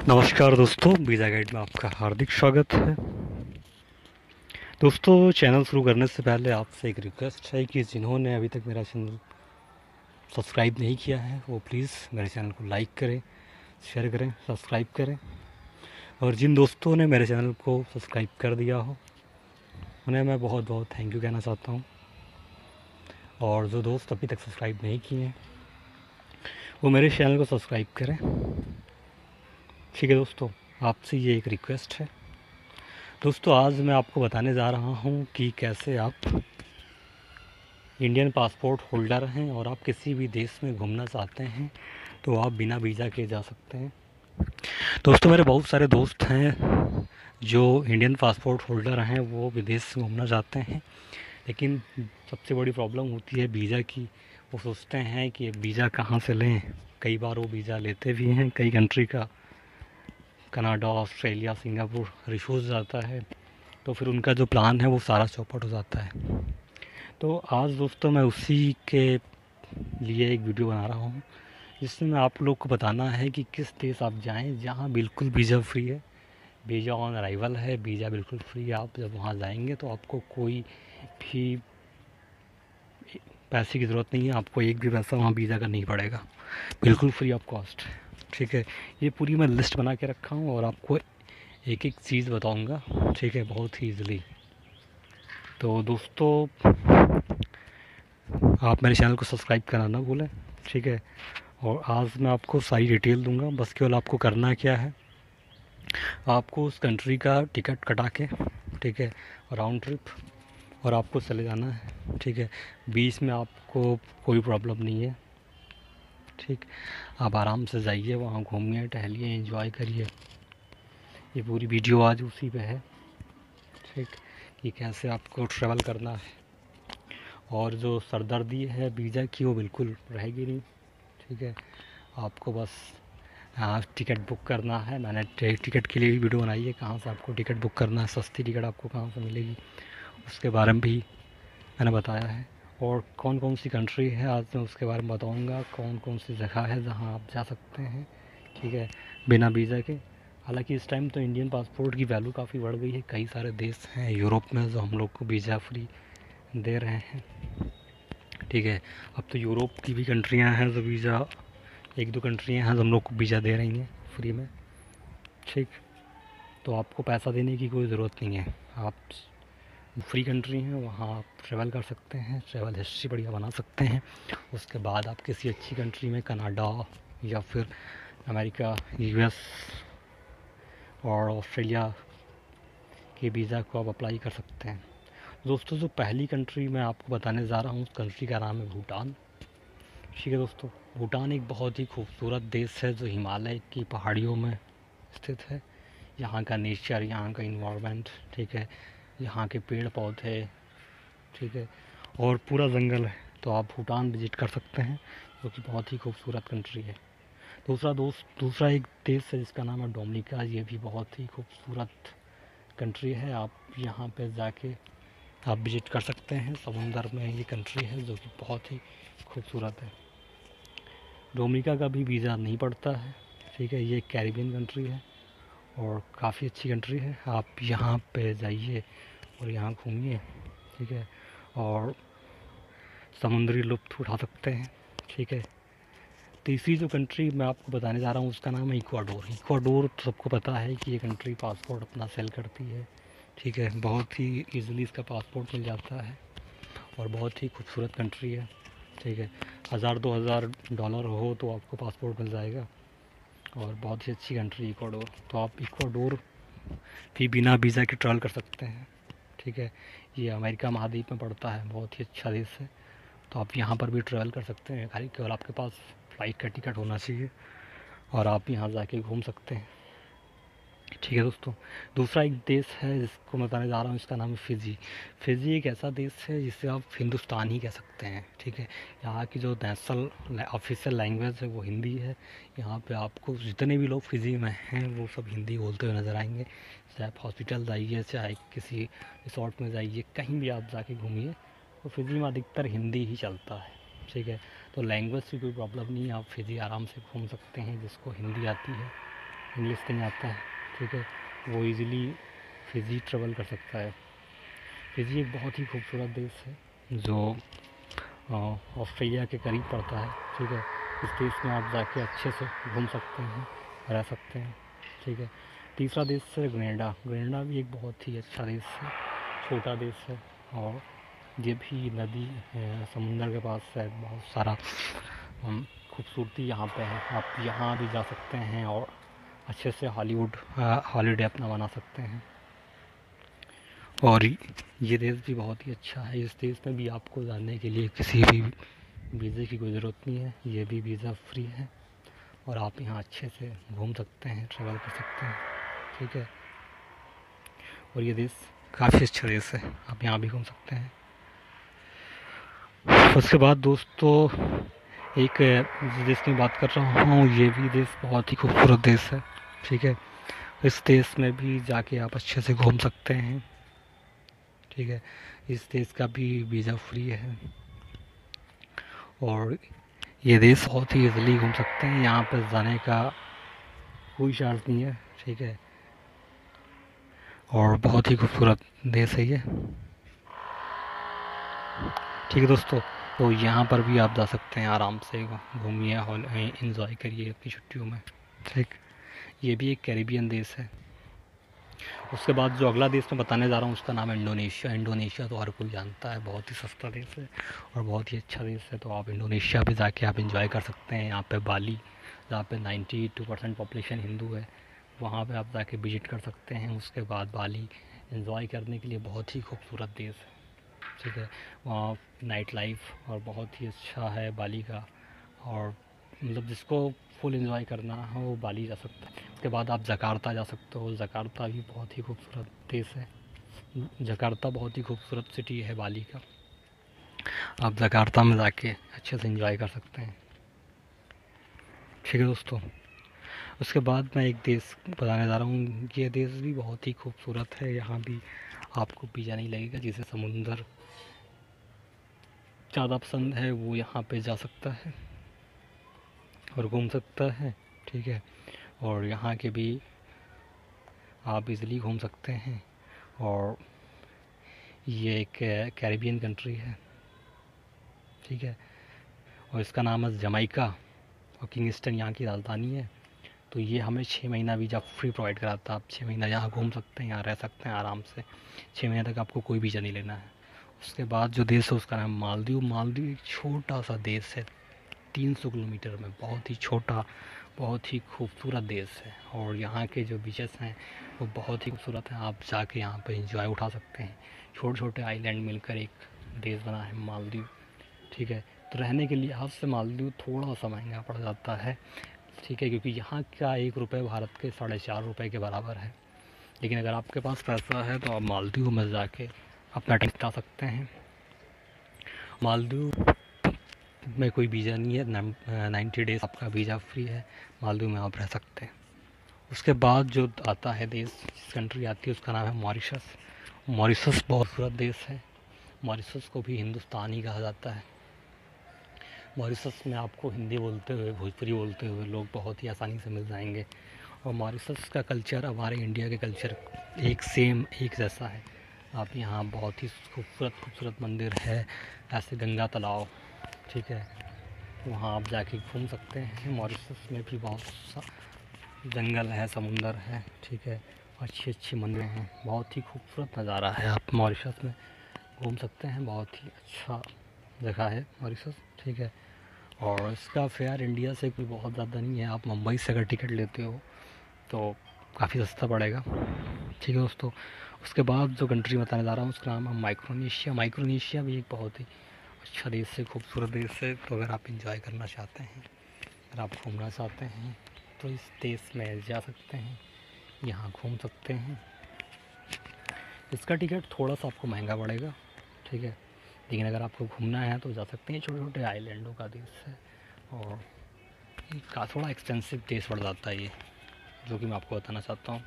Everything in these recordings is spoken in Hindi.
नमस्कार दोस्तों, वीज़ा गाइड में आपका हार्दिक स्वागत है। दोस्तों, चैनल शुरू करने से पहले आपसे एक रिक्वेस्ट है कि जिन्होंने अभी तक मेरा चैनल सब्सक्राइब नहीं किया है वो प्लीज़ मेरे चैनल को लाइक करें, शेयर करें, सब्सक्राइब करें। और जिन दोस्तों ने मेरे चैनल को सब्सक्राइब कर दिया हो उन्हें मैं बहुत बहुत थैंक यू कहना चाहता हूँ। और जो दोस्त अभी तक सब्सक्राइब नहीं किए हैं वो मेरे चैनल को सब्सक्राइब करें। ठीक है दोस्तों, आपसे ये एक रिक्वेस्ट है। दोस्तों, आज मैं आपको बताने जा रहा हूँ कि कैसे आप इंडियन पासपोर्ट होल्डर हैं और आप किसी भी देश में घूमना चाहते हैं तो आप बिना वीज़ा के जा सकते हैं। दोस्तों, मेरे बहुत सारे दोस्त हैं जो इंडियन पासपोर्ट होल्डर हैं, वो विदेश घूमना चाहते हैं, लेकिन सबसे बड़ी प्रॉब्लम होती है वीज़ा की। वो सोचते हैं कि वीज़ा कहाँ से लें। कई बार वो वीज़ा लेते भी हैं, कई कंट्री का, कनाडा, ऑस्ट्रेलिया, सिंगापुर रिफ्यूज़ जाता है, तो फिर उनका जो प्लान है वो सारा चौपट हो जाता है। तो आज दोस्तों मैं उसी के लिए एक वीडियो बना रहा हूँ जिसमें मैं आप लोग को बताना है कि किस देश आप जाएं जहाँ बिल्कुल वीज़ा फ्री है, वीज़ा ऑन अराइवल है, वीज़ा बिल्कुल फ्री है। आप जब वहाँ जाएंगे तो आपको कोई भी पैसे की ज़रूरत नहीं है, आपको एक भी पैसा वहाँ वीज़ा का नहीं पड़ेगा, बिल्कुल फ्री ऑफ कॉस्ट। ठीक है, ये पूरी मैं लिस्ट बना के रखा हूँ और आपको एक एक चीज़ बताऊँगा, ठीक है, बहुत ही ईज़िली। तो दोस्तों, आप मेरे चैनल को सब्सक्राइब करना ना भूलें। ठीक है, और आज मैं आपको सारी डिटेल दूंगा। बस केवल आपको करना क्या है, आपको उस कंट्री का टिकट कटा के, ठीक है, राउंड ट्रिप, और आपको चले जाना है। ठीक है, बीच में आपको कोई प्रॉब्लम नहीं है। ठीक, आप आराम से जाइए, वहाँ घूमिए, टहलिए, एंजॉय करिए। ये पूरी वीडियो आज उसी पे है, ठीक, कि कैसे आपको ट्रैवल करना है। और जो सरदर्दी है वीज़ा की वो बिल्कुल रहेगी नहीं। ठीक है, आपको बस हाँ टिकट बुक करना है। मैंने टिकट के लिए भी वीडियो बनाई है, कहाँ से आपको टिकट बुक करना है, सस्ती टिकट आपको कहाँ से मिलेगी उसके बारे में भी मैंने बताया है। और कौन कौन सी कंट्री है आज मैं उसके बारे में बताऊंगा, कौन कौन सी जगह है जहाँ आप जा सकते हैं, ठीक है, बिना वीज़ा के। हालांकि इस टाइम तो इंडियन पासपोर्ट की वैल्यू काफ़ी बढ़ गई है। कई सारे देश हैं यूरोप में जो हम लोग को वीज़ा फ्री दे रहे हैं। ठीक है, अब तो यूरोप की भी कंट्रियाँ हैं जो वीज़ा, एक दो कंट्रियाँ हैं जो हम लोग को वीज़ा दे रही हैं फ्री में। ठीक, तो आपको पैसा देने की कोई ज़रूरत नहीं है। आप फ्री कंट्री हैं, वहाँ आप ट्रैवल कर सकते हैं, ट्रैवल हिस्ट्री बढ़िया बना सकते हैं। उसके बाद आप किसी अच्छी कंट्री में, कनाडा या फिर अमेरिका, यूएस और ऑस्ट्रेलिया के वीज़ा को आप अप्लाई कर सकते हैं। दोस्तों, जो पहली कंट्री मैं आपको बताने जा रहा हूँ उस कंट्री का नाम है भूटान। ठीक है दोस्तों, भूटान एक बहुत ही खूबसूरत देश है जो हिमालय की पहाड़ियों में स्थित है। यहाँ का नेचर, यहाँ का इन्वायरमेंट, ठीक है, यहाँ के पेड़ पौधे, ठीक है, और पूरा जंगल है। तो आप भूटान विज़िट कर सकते हैं, जो कि बहुत ही खूबसूरत कंट्री है। दूसरा एक देश है जिसका नाम है डोमिनिका। ये भी बहुत ही खूबसूरत कंट्री है। आप यहाँ पे जाके आप विज़िट कर सकते हैं। समुंदर में ये कंट्री है जो कि बहुत ही खूबसूरत है। डोमिनिका का भी वीज़ा नहीं पड़ता है। ठीक है, ये कैरिबियन कंट्री है और काफ़ी अच्छी कंट्री है। आप यहाँ पे जाइए और यहाँ घूमिए, ठीक है, और समुद्री लुत्फ़ उठा सकते हैं। ठीक है, तीसरी जो कंट्री मैं आपको बताने जा रहा हूँ उसका नाम है इक्वाडोर। इक्वाडोर तो सबको पता है कि ये कंट्री पासपोर्ट अपना सेल करती है। ठीक है, बहुत ही ईज़िली इसका पासपोर्ट मिल जाता है और बहुत ही खूबसूरत कंट्री है। ठीक है, 1000-2000 डॉलर हो तो आपको पासपोर्ट मिल जाएगा और बहुत ही अच्छी कंट्री इक्वाडोर। तो आप इक्वाडोर भी बिना वीज़ा के ट्रैवल कर सकते हैं। ठीक है, ये अमेरिका महाद्वीप में पड़ता है, बहुत ही अच्छा देश है। तो आप यहाँ पर भी ट्रैवल कर सकते हैं, खाली केवल आपके पास फ़्लाइट का टिकट होना चाहिए और आप यहाँ जाके घूम सकते हैं। ठीक है दोस्तों, दूसरा एक देश है जिसको मैं बताने जा रहा हूँ, इसका नाम है फ़िजी। फ़िजी एक ऐसा देश है जिसे आप हिंदुस्तान ही कह सकते हैं। ठीक है, यहाँ की जो नेशनल ऑफिशियल लैंग्वेज है वो हिंदी है। यहाँ पे आपको जितने भी लोग फ़िजी में हैं वो सब हिंदी बोलते हुए नज़र आएंगे। चाहे आप हॉस्पिटल जाइए, चाहे किसी रिसोर्ट में जाइए, कहीं भी आप जाके घूमिए, तो फ़िजी में अधिकतर हिंदी ही चलता है। ठीक है, तो लैंग्वेज की कोई प्रॉब्लम नहीं है, आप फ़िजी आराम से घूम सकते हैं जिसको हिंदी आती है। इंग्लिश नहीं आता है, ठीक है, वो इजीली फिजी ट्रेवल कर सकता है। फिजी एक बहुत ही खूबसूरत देश है जो ऑस्ट्रेलिया के करीब पड़ता है, ठीक है। इस देश में आप जाके अच्छे से घूम सकते हैं, रह सकते हैं, ठीक है। तीसरा देश है ग्रेनाडा। ग्रेनाडा भी एक बहुत ही अच्छा देश है, छोटा देश है, और ये भी नदी समुंदर के पास है। बहुत सारा खूबसूरती यहाँ पे है, आप यहाँ भी जा सकते हैं और अच्छे से हॉलीडे अपना बना सकते हैं। और ये देश भी बहुत ही अच्छा है। इस देश में भी आपको जाने के लिए किसी भी वीज़े की कोई ज़रूरत नहीं है, ये भी वीज़ा फ्री है, और आप यहाँ अच्छे से घूम सकते हैं, ट्रैवल कर सकते हैं, ठीक है। और ये देश काफ़ी अच्छा देश है, आप यहाँ भी घूम सकते हैं। उसके बाद दोस्तों एक जिस देश की बात कर रहा हूँ, ये भी देश बहुत ही खूबसूरत देश है, ठीक है। इस देश में भी जाके आप अच्छे से घूम सकते हैं, ठीक है। इस देश का भी वीज़ा फ्री है, और ये देश बहुत ही ईज़िली घूम सकते हैं, यहाँ पर जाने का कोई चार्ज नहीं है, ठीक है। और बहुत ही खूबसूरत देश है ये, ठीक है दोस्तों। तो यहाँ पर भी आप जा सकते हैं, आराम से घूमिए, इंजॉय करिए अपनी छुट्टियों में, ठीक। ये भी एक कैरिबियन देश है। उसके बाद जो अगला देश मैं बताने जा रहा हूँ उसका नाम है इंडोनेशिया। इंडोनेशिया तो हर कोई जानता है, बहुत ही सस्ता देश है और बहुत ही अच्छा देश है। तो आप इंडोनेशिया पे जाके आप इंजॉय कर सकते हैं। यहाँ पे बाली, जहाँ पे 92% पॉपुलेशन हिंदू है, वहाँ पे आप जाके विज़िट कर सकते हैं। उसके बाद बाली इंजॉय करने के लिए बहुत ही खूबसूरत देश है, ठीक है। वहाँ नाइट लाइफ और बहुत ही अच्छा है बाली का, और मतलब जिसको फुल एंजॉय करना हो वो बाली जा सकता है। उसके बाद आप जकार्ता जा सकते हो। जकार्ता भी बहुत ही खूबसूरत देश है। जकार्ता बहुत ही खूबसूरत सिटी है बाली का, आप जकार्ता में जाके अच्छे से एंजॉय कर सकते हैं, ठीक है दोस्तों। उसके बाद मैं एक देश बताने जा रहा हूँ, ये देश भी बहुत ही खूबसूरत है। यहाँ भी आपको वीज़ा नहीं लगेगा, जिसे समुंदर ज़्यादा पसंद है वो यहाँ पे जा सकता है और घूम सकता है, ठीक है। और यहाँ के भी आप इज़िली घूम सकते हैं। और ये एक कैरिबियन कंट्री है, ठीक है, और इसका नाम है जमाइका, और किंगस्टन यहाँ की राजधानी है। तो ये हमें 6 महीना वीज़ा फ्री प्रोवाइड कराता है। आप 6 महीना यहाँ घूम सकते हैं, यहाँ रह सकते हैं आराम से। 6 महीने तक आपको कोई वीज़ा नहीं लेना है। उसके बाद जो देश है उसका नाम मालदीव। मालदीव एक छोटा सा देश है, 300 किलोमीटर में, बहुत ही छोटा, बहुत ही खूबसूरत देश है। और यहाँ के जो बीचेस हैं वो बहुत ही खूबसूरत हैं, आप जाके यहाँ पे इंजॉय उठा सकते हैं। छोटे छोटे आइलैंड मिलकर एक देश बना है मालदीव, ठीक है। तो रहने के लिए आज से मालदीव थोड़ा सा महंगा पड़ जाता है, ठीक है, क्योंकि यहाँ का 1 रुपये भारत के 4.5 रुपये के बराबर है। लेकिन अगर आपके पास पैसा है तो आप मालदीव में जाके अपना टाइम बिता सकते हैं। मालदीव में कोई वीज़ा नहीं है, 90 डेज़ आपका वीज़ा फ्री है, मालदीव में आप रह सकते हैं। उसके बाद जो आता है देश, जिस कंट्री आती है उसका नाम है मॉरिशस। मॉरिशस बहुत खूबसूरत देश है। मॉरिशस को भी हिंदुस्तान ही कहा जाता है। मॉरिशस में आपको हिंदी बोलते हुए, भोजपुरी बोलते हुए लोग बहुत ही आसानी से मिल जाएंगे। और मॉरिशस का कल्चर हमारे इंडिया के कल्चर एक सेम, एक जैसा है। आप यहाँ बहुत ही खूबसूरत खूबसूरत मंदिर है, ऐसे गंगा तालाब, ठीक है, वहाँ आप जाके घूम सकते हैं। मॉरिशस में भी बहुत सा जंगल है, समुंदर है, ठीक है, अच्छी अच्छी मंदिर हैं, बहुत ही खूबसूरत नज़ारा है। आप मॉरिशस में घूम सकते हैं, बहुत ही अच्छा जगह है मॉरिशस, ठीक है। और इसका फेयर इंडिया से कोई बहुत ज़्यादा नहीं है। आप मुंबई से अगर टिकट लेते हो तो काफ़ी सस्ता पड़ेगा, ठीक है दोस्तों। उसके बाद जो कंट्री बताने जा रहा हूँ उसका नाम है माइक्रोनेशिया। माइक्रोनेशिया भी एक बहुत ही अच्छा देश है, खूबसूरत देश है। तो अगर आप इंजॉय करना चाहते हैं, अगर आप घूमना चाहते हैं तो इस देश में जा सकते हैं, यहाँ घूम सकते हैं। इसका टिकट थोड़ा सा आपको महंगा पड़ेगा, ठीक है, लेकिन अगर आपको घूमना है तो जा सकते हैं। छोटे छोटे आइलैंडों का देश है और का थोड़ा एक्सपेंसिव देश पड़ जाता है ये, जो कि मैं आपको बताना चाहता हूँ।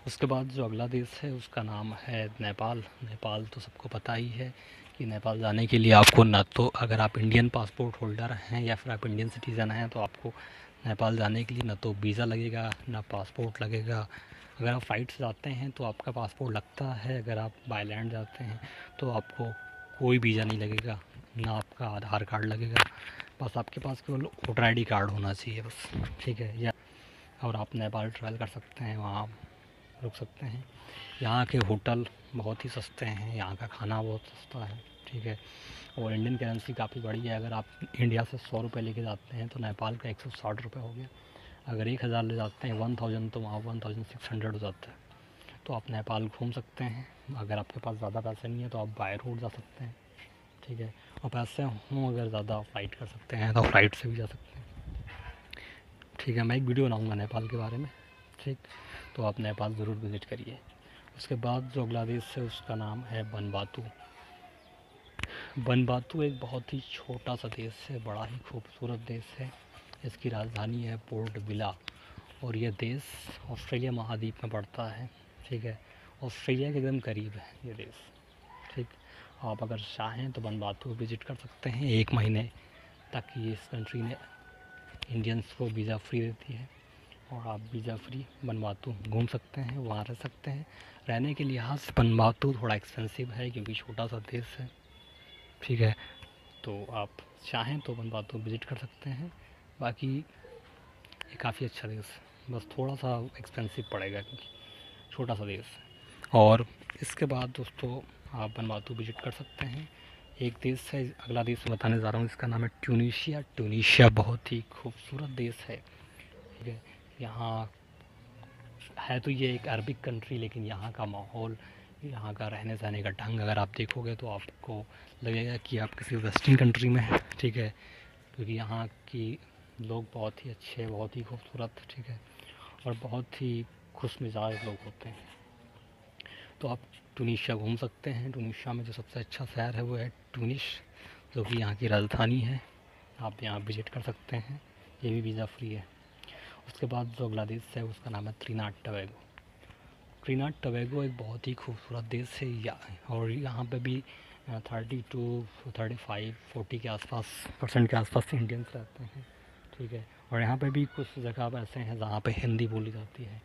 उसके बाद जो अगला देश है उसका नाम है नेपाल। नेपाल तो सबको पता ही है कि नेपाल जाने के लिए आपको ना, तो अगर आप इंडियन पासपोर्ट होल्डर हैं या फिर आप इंडियन सिटीज़न हैं तो आपको नेपाल जाने के लिए ना तो वीज़ा लगेगा ना पासपोर्ट लगेगा। अगर आप फ़्लाइट से जाते हैं तो आपका पासपोर्ट लगता है, अगर आप बाय लैंड जाते हैं तो आपको कोई वीज़ा नहीं लगेगा, ना आपका आधार कार्ड लगेगा, बस आपके पास केवल वोटर आईडी कार्ड होना चाहिए बस, ठीक है। या और आप नेपाल ट्रैवल कर सकते हैं, वहाँ रुक सकते हैं। यहाँ के होटल बहुत ही सस्ते हैं, यहाँ का खाना बहुत सस्ता है, ठीक है। और इंडियन करेंसी काफ़ी बड़ी है, अगर आप इंडिया से 100 रुपये लेके जाते हैं तो नेपाल का 160 रुपये हो गया। अगर 1000 ले जाते हैं 1000 तो वहाँ 1600 हो जाता है। तो आप नेपाल घूम सकते हैं। अगर आपके पास ज़्यादा पैसे नहीं है तो आप बाय रोड जा सकते हैं, ठीक है। और पैसे हों अगर ज़्यादा फ़्लाइट कर सकते हैं तो फ़्लाइट से भी जा सकते हैं, ठीक है। मैं एक वीडियो बनाऊँगा नेपाल के बारे में, ठीक। तो आप नेपाल ज़रूर विज़िट करिए। उसके बाद जो अगला देश है उसका नाम है वनवातू। वनवातू एक बहुत ही छोटा सा देश है, बड़ा ही खूबसूरत देश है। इसकी राजधानी है पोर्ट विला और यह देश ऑस्ट्रेलिया महाद्वीप में पड़ता है, ठीक है। ऑस्ट्रेलिया के एकदम करीब है ये देश, ठीक। आप अगर चाहें तो वनवातू विज़िट कर सकते हैं 1 महीने तक। ये इस कंट्री ने इंडियंस को वीज़ा फ्री देती है और आप वीज़ा फ्री वनवातू घूम सकते हैं, वहाँ रह सकते हैं। रहने के लिहाज से वनवातू थोड़ा एक्सपेंसिव है क्योंकि छोटा सा देश है, ठीक है। तो आप चाहें तो वनवातू विज़िट कर सकते हैं। बाकी ये काफ़ी अच्छा देश है, बस थोड़ा सा एक्सपेंसिव पड़ेगा क्योंकि छोटा सा देश है। और इसके बाद दोस्तों आप वनवातू विज़िट कर सकते हैं। एक देश है, अगला देश बताने जा रहा हूँ, इसका नाम है ट्यूनीशिया। ट्यूनीशिया बहुत ही खूबसूरत देश है, ठीक है। यहाँ है तो ये एक अरबिक कंट्री, लेकिन यहाँ का माहौल, यहाँ का रहने सहने का ढंग अगर आप देखोगे तो आपको लगेगा कि आप किसी वेस्टर्न कंट्री में हैं, ठीक है। क्योंकि यहाँ की लोग बहुत ही अच्छे, बहुत ही खूबसूरत, ठीक है, और बहुत ही खुश मिजाज लोग होते हैं। तो आप ट्यूनीशिया घूम सकते हैं। ट्यूनीशिया में जो सबसे अच्छा शहर है वो है ट्यूनिस, जो कि यहाँ की राजधानी है। आप यहाँ विज़िट कर सकते हैं, ये भी वीज़ा फ्री है। उसके बाद जो अगला देश है उसका नाम है त्रिनाद टोबैगो। त्रिनाद टोबैगो एक बहुत ही खूबसूरत देश है और यहाँ पे भी 30 to 35 40 के आसपास % के आसपास इंडियंस रहते हैं, ठीक है। और यहाँ पे भी कुछ जगह ऐसे हैं जहाँ पे हिंदी बोली जाती है,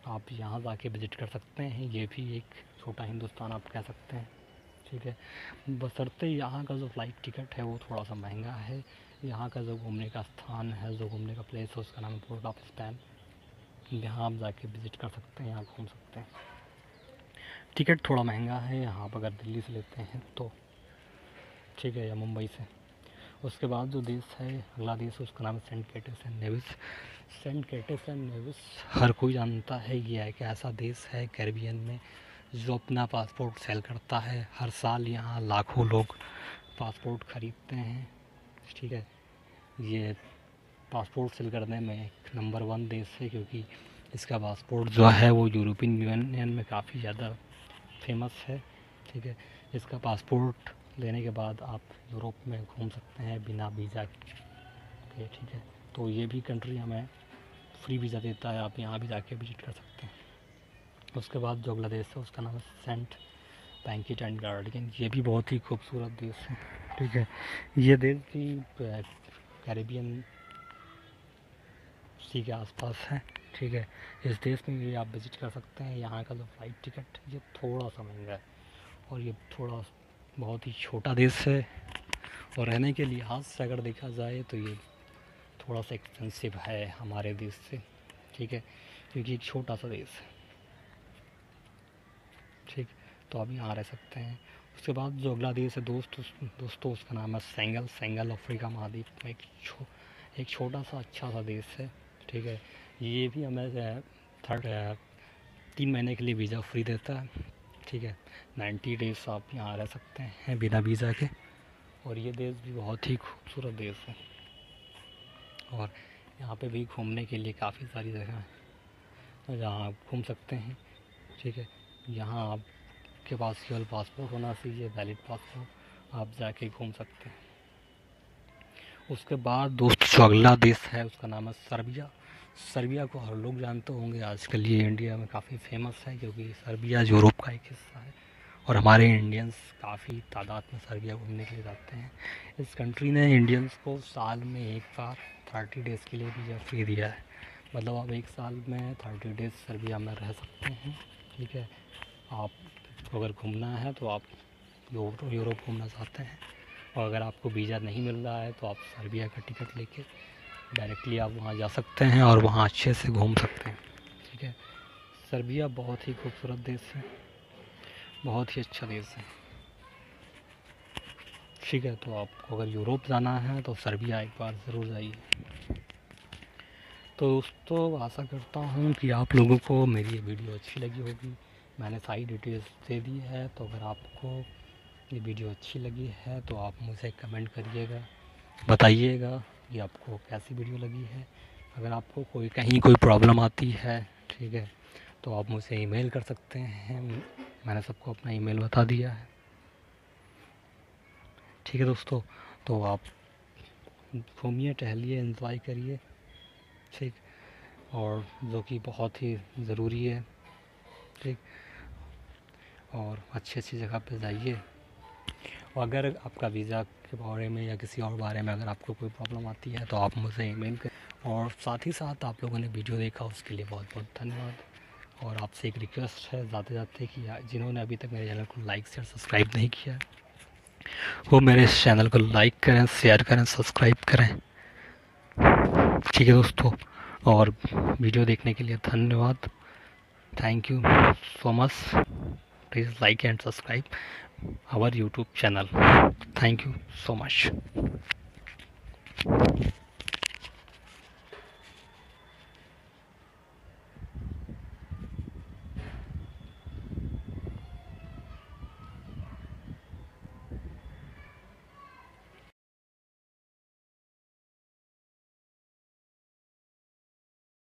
आप यहाँ जाके विज़िट कर सकते हैं। ये भी एक छोटा हिंदुस्तान आप कह सकते हैं, ठीक है। बशर्ते यहाँ का जो फ़्लाइट टिकट है वो थोड़ा सा महंगा है। यहाँ का जो घूमने का स्थान है, जो घूमने का प्लेस है, उसका नाम है पोर्ट ऑफ स्पेन। यहाँ आप जाके विज़िट कर सकते हैं, यहाँ घूम सकते हैं। टिकट थोड़ा महंगा है यहाँ पर, अगर दिल्ली से लेते हैं तो, ठीक है, या मुंबई से। उसके बाद जो देश है, अगला देश है, उसका नाम है Saint Kitts and Nevis. Saint Kitts and Nevis हर कोई जानता है, ये एक ऐसा देश है कैरिबियन में जो अपना पासपोर्ट सेल करता है। हर साल यहाँ लाखों लोग पासपोर्ट ख़रीदते हैं, ठीक है। ये पासपोर्ट सेल करने में एक नंबर 1 देश है, क्योंकि इसका पासपोर्ट जो है वो यूरोपियन यूनियन में काफ़ी ज़्यादा फेमस है, ठीक है। इसका पासपोर्ट लेने के बाद आप यूरोप में घूम सकते हैं बिना वीज़ा के, ठीक है। तो ये भी कंट्री हमें फ्री वीज़ा देता है, आप यहाँ भी जाके विज़िट कर सकते हैं। उसके बाद जो अगला देश है उसका नाम है सेंट पैंकिट एंड गार्डियन। ये भी बहुत ही खूबसूरत देश है, ठीक है। ये देश भी कैरिबियन सी के आसपास है, ठीक है। इस देश में भी आप विज़िट कर सकते हैं। यहाँ का जो फ़्लाइट टिकट ये थोड़ा सा महंगा है और ये थोड़ा बहुत ही छोटा देश है, और रहने के लिहाज से अगर देखा जाए तो ये थोड़ा सा एक्सपेंसिव है हमारे देश से, ठीक है, क्योंकि एक छोटा सा देश है, ठीक। तो आप यहाँ रह सकते हैं। उसके बाद जो अगला देश है दोस्तों उसका नाम है सेंगल। सेंगल अफ्रीका महाद्वीप में एक छोटा सा अच्छा सा देश है, ठीक है। ये भी हमें 3 महीने के लिए वीज़ा फ्री देता है, ठीक है। 90 डेज़ आप यहाँ रह सकते हैं बिना वीज़ा के। और ये देश भी बहुत ही खूबसूरत देश है और यहाँ पे भी घूमने के लिए काफ़ी सारी जगह हैं जहाँ आप घूम सकते हैं, ठीक है। यहाँ आपके पास केवल पासपोर्ट होना चाहिए, वैलिड पासपोर्ट, आप जाके घूम सकते हैं। उसके बाद दोस्त जो अगला देश है उसका नाम है सर्बिया। सर्बिया को हर लोग जानते होंगे, आजकल ये इंडिया में काफ़ी फेमस है क्योंकि सर्बिया यूरोप का एक हिस्सा है और हमारे इंडियंस काफ़ी तादाद में सर्बिया घूमने के लिए जाते हैं। इस कंट्री ने इंडियंस को साल में एक बार 30 डेज़ के लिए वीज़ा फ्री दिया है। मतलब आप एक साल में 30 डेज़ सर्बिया में रह सकते हैं। ठीक है, आपको अगर घूमना है तो आप यूरोप घूमना चाहते हैं और अगर आपको वीज़ा नहीं मिल रहा है तो आप सर्बिया का टिकट लेके डायरेक्टली आप वहाँ जा सकते हैं और वहाँ अच्छे से घूम सकते हैं। ठीक है, सर्बिया बहुत ही खूबसूरत देश है, बहुत ही अच्छा देश है। ठीक है, तो आपको अगर यूरोप जाना है तो सर्बिया एक बार ज़रूर जाइए। तो दोस्तों, आशा करता हूँ कि आप लोगों को मेरी ये वीडियो अच्छी लगी होगी। मैंने सारी डिटेल्स दे दी है, तो अगर आपको ये वीडियो अच्छी लगी है तो आप मुझे कमेंट करिएगा, बताइएगा कि आपको कैसी वीडियो लगी है। अगर आपको कहीं कोई प्रॉब्लम आती है, ठीक है, तो आप मुझे ईमेल कर सकते हैं। मैंने सबको अपना ईमेल बता दिया है। ठीक है दोस्तों, तो आप घूमिए, टहलिए, एंजॉय करिए। ठीक, और जो कि बहुत ही ज़रूरी है। ठीक, और अच्छी अच्छी जगह पे जाइए। और अगर आपका वीज़ा के बारे में या किसी और बारे में अगर आपको कोई प्रॉब्लम आती है तो आप मुझे ईमेल करें। और साथ ही साथ आप लोगों ने वीडियो देखा उसके लिए बहुत बहुत धन्यवाद। और आपसे एक रिक्वेस्ट है जाते जाते कि जिन्होंने अभी तक मेरे चैनल को लाइक शेयर सब्सक्राइब नहीं किया वो मेरे इस चैनल को लाइक करें, शेयर करें, सब्सक्राइब करें। ठीक है दोस्तों, और वीडियो देखने के लिए धन्यवाद। Thank you so much. Please like and subscribe our YouTube channel. Thank you so much.